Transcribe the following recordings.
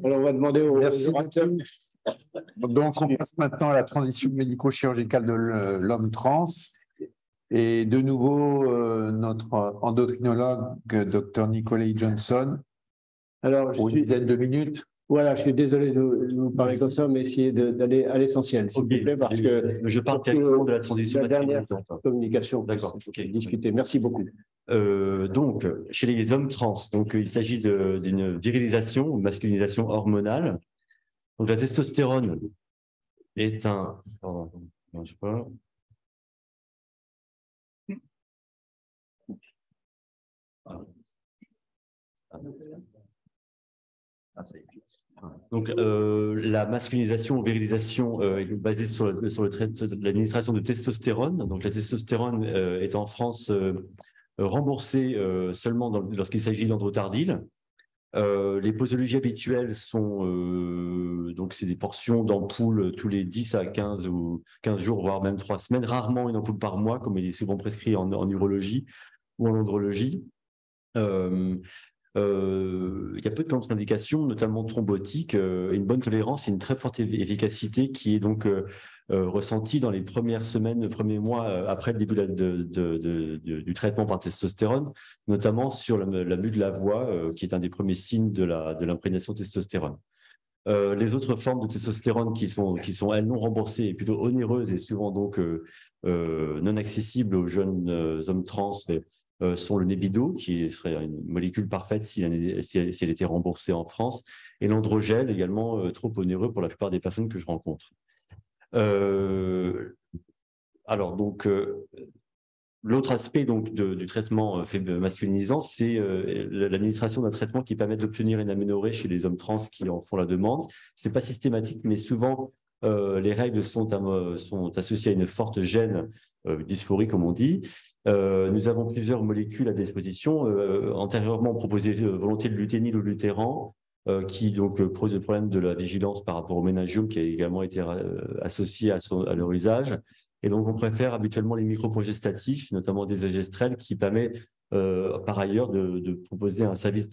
Alors, on va demander au orateur. Donc, on passe maintenant à la transition médico-chirurgicale de l'homme trans. Et de nouveau, notre endocrinologue, Dr Nicolai Johnson, alors, pour une dizaine de minutes. Voilà, je suis désolé de vous parler comme ça, mais essayez d'aller à l'essentiel, s'il vous plaît, parce que je parle directement de la transition. La dernière communication, d'accord, discuter. Merci beaucoup. Donc, chez les hommes trans, donc, il s'agit d'une virilisation ou masculinisation hormonale. Donc, la testostérone est un... Non, je sais pas. Donc, la masculinisation ou virilisation est basée sur l'administration de testostérone. Donc, la testostérone est en France remboursée seulement lorsqu'il s'agit d'androtardil. Les posologies habituelles sont donc c'est des portions d'ampoules tous les 10 à 15 ou 15 jours, voire même 3 semaines, rarement une ampoule par mois, comme il est souvent prescrit en urologie ou en andrologie. Il y a peu de contre-indications, notamment thrombotiques, une bonne tolérance et une très forte efficacité qui est donc ressentie dans les premières semaines, les premiers mois après le début du traitement par testostérone, notamment sur l'abus de la voix, qui est un des premiers signes de l'imprégnation testostérone. Les autres formes de testostérone qui sont elles non remboursées et plutôt onéreuses et souvent donc non accessibles aux jeunes hommes trans sont le Nebido, qui serait une molécule parfaite si elle était remboursée en France, et l'androgel, également trop onéreux pour la plupart des personnes que je rencontre. Alors, donc, l'autre aspect donc, du traitement masculinisant, c'est l'administration d'un traitement qui permet d'obtenir une aménorrhée chez les hommes trans qui en font la demande. Ce n'est pas systématique, mais souvent, les règles sont associées à une forte gêne dysphorie, comme on dit. Nous avons plusieurs molécules à disposition. Antérieurement, on proposait volontiers le luténil ou lutéran, qui donc pose le problème de la vigilance par rapport au ménagium, qui a également été associé à leur usage. Et donc, on préfère habituellement les microprogestatifs, notamment des agestrels, qui permet par ailleurs de proposer un service,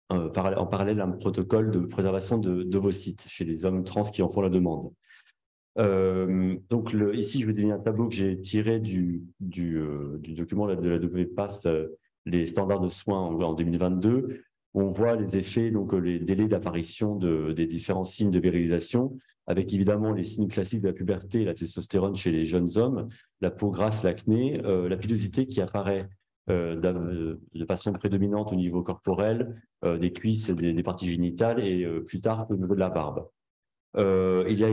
en parallèle un protocole de préservation d'ovocytes chez les hommes trans qui en font la demande. Donc ici, je vous donne un tableau que j'ai tiré du document de la WPAST, les standards de soins en 2022. On voit les effets, donc les délais d'apparition des différents signes de virilisation, avec évidemment les signes classiques de la puberté et la testostérone chez les jeunes hommes, la peau grasse, l'acné, la pilosité qui apparaît de façon prédominante au niveau corporel, des cuisses, des parties génitales et plus tard au niveau de la barbe. Il y a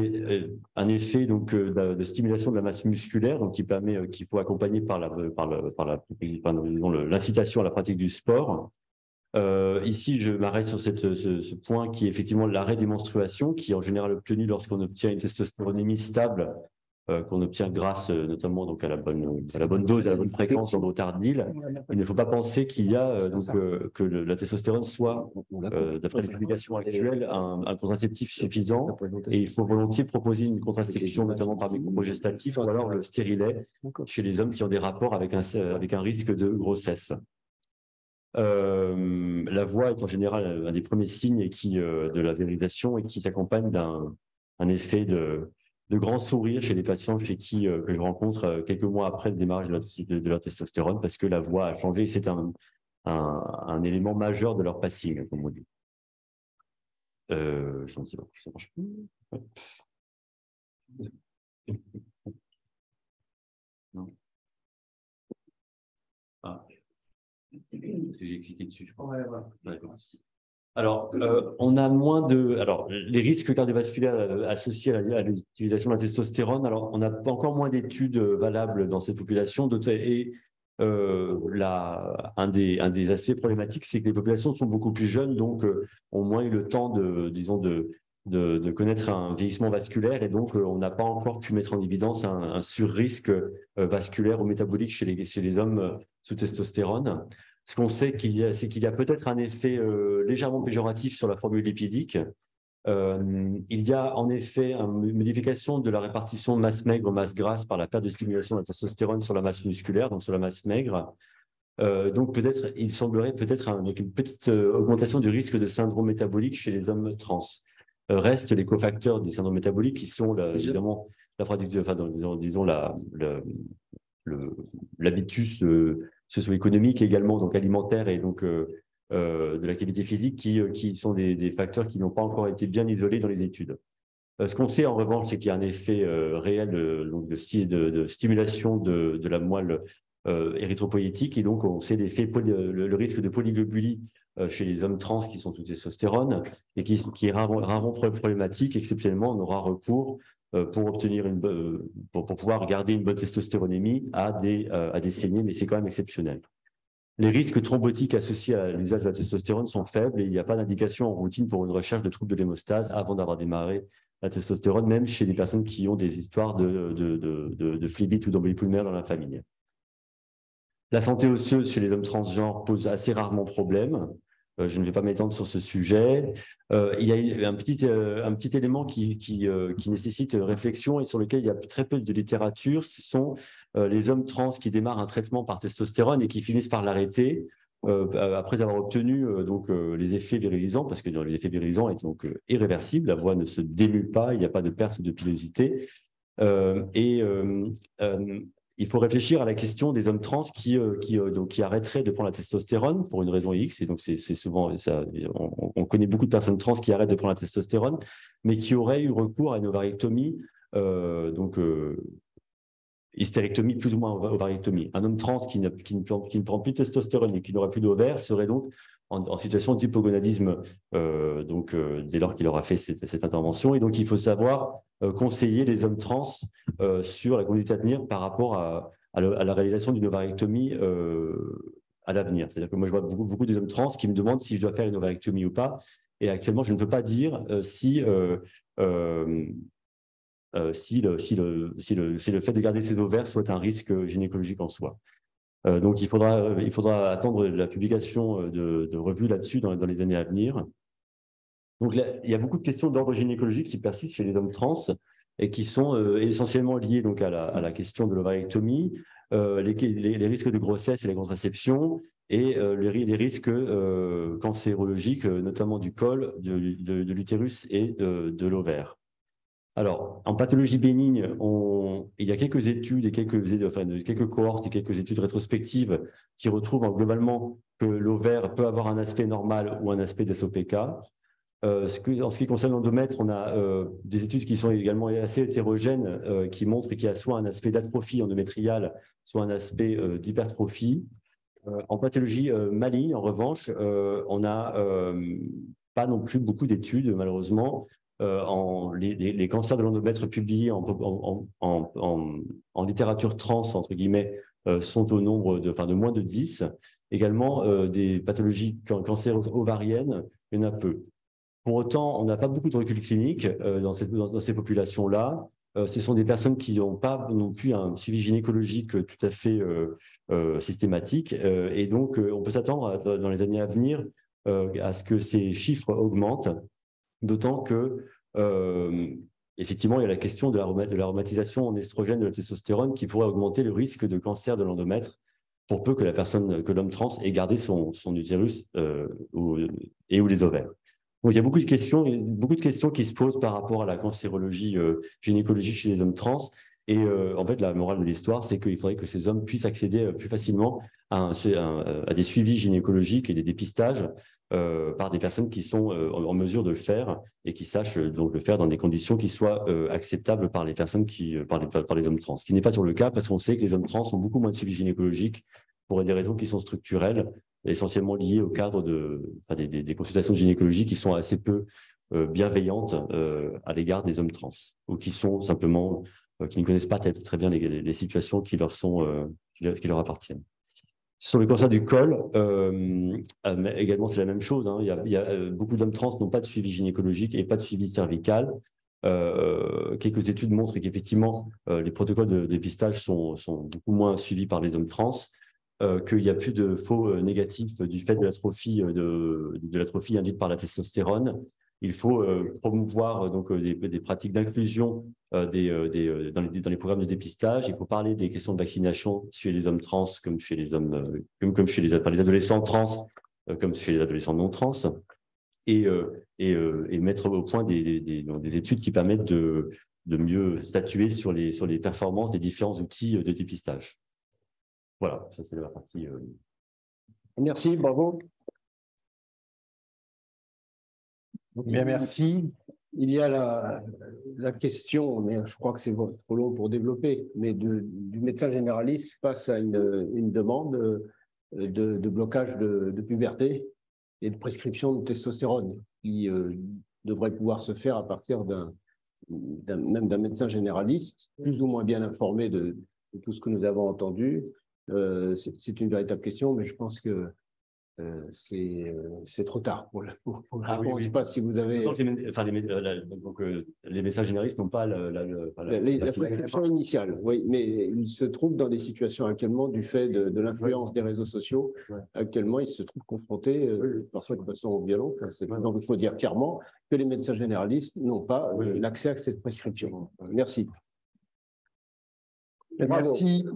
un effet donc de stimulation de la masse musculaire, donc qu'il faut accompagner par l'incitation à la pratique du sport. Ici, je m'arrête sur ce point qui est effectivement l'arrêt des menstruations, qui est en général obtenu lorsqu'on obtient une testostéronémie stable, qu'on obtient grâce notamment donc à la bonne dose, à la bonne fréquence d'androtardil. Il ne faut pas penser qu'il y a que la testostérone soit, d'après les publications actuelles, un contraceptif suffisant, et il faut volontiers proposer une contraception, notamment par microprogestatif, ou alors le stérilet chez les hommes qui ont des rapports avec un risque de grossesse. La voix est en général un des premiers signes de la virilisation et qui s'accompagne d'un effet de grand sourire chez les patients que je rencontre quelques mois après le démarrage de la testostérone, parce que la voix a changé et c'est un élément majeur de leur passing, comme on dit. Je ne sais pas, ça marche plus. Non. Ah. Parce que j'ai cliqué dessus, je crois. Ouais, voilà. Alors, on a moins de... Alors, les risques cardiovasculaires associés à l'utilisation de la testostérone, alors, on a encore moins d'études valables dans cette population. Et un des aspects problématiques, c'est que les populations sont beaucoup plus jeunes, donc ont moins eu le temps de connaître un vieillissement vasculaire, et donc on n'a pas encore pu mettre en évidence un surrisque vasculaire ou métabolique chez les hommes sous testostérone. Ce qu'on sait c'est qu'il y a peut-être un effet légèrement péjoratif sur la formule lipidique. Il y a en effet une modification de la répartition masse maigre, masse grasse par la perte de stimulation de la testostérone sur la masse musculaire, donc sur la masse maigre. Donc peut-être, il semblerait peut-être une petite augmentation du risque de syndrome métabolique chez les hommes trans. Restent les cofacteurs du syndrome métabolique qui sont évidemment la pratique, enfin, disons l'habitus socio-économique également, donc alimentaire et donc de l'activité physique qui sont des facteurs qui n'ont pas encore été bien isolés dans les études. Ce qu'on sait en revanche, c'est qu'il y a un effet réel de stimulation de la moelle érythropoïétique, et donc on sait le risque de polyglobulie chez les hommes trans qui sont sous testostérone et qui est rarement problématique. Exceptionnellement, on aura recours pour pouvoir garder une bonne testostéronémie à des saignées, mais c'est quand même exceptionnel. Les risques thrombotiques associés à l'usage de la testostérone sont faibles et il n'y a pas d'indication en routine pour une recherche de troubles de l'hémostase avant d'avoir démarré la testostérone, même chez des personnes qui ont des histoires de phlébite ou d'embolie pulmonaire dans la famille. La santé osseuse chez les hommes transgenres pose assez rarement problème. Je ne vais pas m'étendre sur ce sujet. Il y a un petit élément qui nécessite réflexion et sur lequel il y a très peu de littérature. Ce sont les hommes trans qui démarrent un traitement par testostérone et qui finissent par l'arrêter après avoir obtenu les effets virilisants, parce que les effets virilisants sont donc irréversibles. La voix ne se dénue pas, il n'y a pas de perte de pilosité. Il faut réfléchir à la question des hommes trans qui arrêteraient de prendre la testostérone pour une raison X, et donc c'est souvent ça. On connaît beaucoup de personnes trans qui arrêtent de prendre la testostérone, mais qui auraient eu recours à une ovarectomie, hystérectomie plus ou moins ovarectomie. Un homme trans qui ne prend plus de testostérone et qui n'aura plus d'ovaires serait donc en situation d'hypogonadisme dès lors qu'il aura fait cette intervention. Et donc, il faut savoir conseiller les hommes trans sur la conduite à tenir par rapport à la réalisation d'une ovarectomie à l'avenir. C'est-à-dire que moi, je vois beaucoup des hommes trans qui me demandent si je dois faire une ovarectomie ou pas. Et actuellement, je ne peux pas dire si le fait de garder ses ovaires soit un risque gynécologique en soi. Donc, il faudra attendre la publication de revues là-dessus dans les années à venir. Donc, là, il y a beaucoup de questions d'ordre gynécologique qui persistent chez les hommes trans et qui sont essentiellement liées donc, à la question de l'ovarectomie, les risques de grossesse et la contraception, et les risques cancérologiques, notamment du col, de l'utérus et de l'ovaire. Alors, en pathologie bénigne, il y a quelques études et quelques cohortes et quelques études rétrospectives qui retrouvent globalement que l'ovaire peut avoir un aspect normal ou un aspect d'SOPK. En ce qui concerne l'endomètre, on a des études qui sont également assez hétérogènes qui montrent qu'il y a soit un aspect d'atrophie endométriale, soit un aspect d'hypertrophie. En pathologie maligne, en revanche, on n'a pas non plus beaucoup d'études, malheureusement. Les cancers de l'endomètre publiés en littérature trans, entre guillemets, sont au nombre de moins de 10. Également, des pathologies cancéreuses ovariennes, il y en a peu. Pour autant, on n'a pas beaucoup de recul clinique dans ces populations-là. Ce sont des personnes qui n'ont pas non plus un suivi gynécologique tout à fait systématique. Et donc, on peut s'attendre dans les années à venir à ce que ces chiffres augmentent. D'autant que, effectivement, il y a la question de l'aromatisation en estrogène de la testostérone qui pourrait augmenter le risque de cancer de l'endomètre pour peu que l'homme trans ait gardé son utérus ou les ovaires. Donc, il y a beaucoup de questions qui se posent par rapport à la cancérologie gynécologique chez les hommes trans. Et en fait, la morale de l'histoire, c'est qu'il faudrait que ces hommes puissent accéder plus facilement à des suivis gynécologiques et des dépistages par des personnes qui sont en mesure de le faire et qui sachent donc le faire dans des conditions qui soient acceptables par les personnes par les hommes trans. Ce qui n'est pas toujours le cas parce qu'on sait que les hommes trans ont beaucoup moins de suivi gynécologique pour des raisons qui sont structurelles, essentiellement liées au cadre des consultations gynécologiques qui sont assez peu bienveillantes à l'égard des hommes trans ou qui sont simplement qui ne connaissent pas très bien les situations qui leur appartiennent. Sur le cancer du col, également, c'est la même chose. Hein. Il y a beaucoup d'hommes trans n'ont pas de suivi gynécologique et pas de suivi cervical. Quelques études montrent qu'effectivement, les protocoles de dépistage sont beaucoup moins suivis par les hommes trans, qu'il y a plus de faux négatifs du fait de l'atrophie induite par la testostérone. il faut promouvoir donc, des pratiques d'inclusion dans les programmes de dépistage. Il faut parler des questions de vaccination chez les hommes trans comme chez les hommes, comme chez les adolescents trans, comme chez les adolescents non trans, et mettre au point des études qui permettent de mieux statuer sur les performances des différents outils de dépistage. Voilà, ça c'est la partie. Merci, bravo. Bien, merci. Il y a la question, mais je crois que c'est trop long pour développer, mais du médecin généraliste face à une demande de blocage de puberté et de prescription de testostérone qui devrait pouvoir se faire à partir même d'un médecin généraliste, plus ou moins bien informé de tout ce que nous avons entendu. C'est une véritable question, mais je pense que c'est trop tard pour répondre. Je ne sais pas si vous avez… Donc, les médecins généralistes n'ont pas la prescription initiale, oui, mais ils se trouvent dans des situations actuellement du fait de l'influence des réseaux sociaux. Ouais. Actuellement, ils se trouvent confrontés, parfois de façon violente. Donc, il faut dire clairement que les médecins généralistes n'ont pas l'accès à cette prescription. Merci. Merci.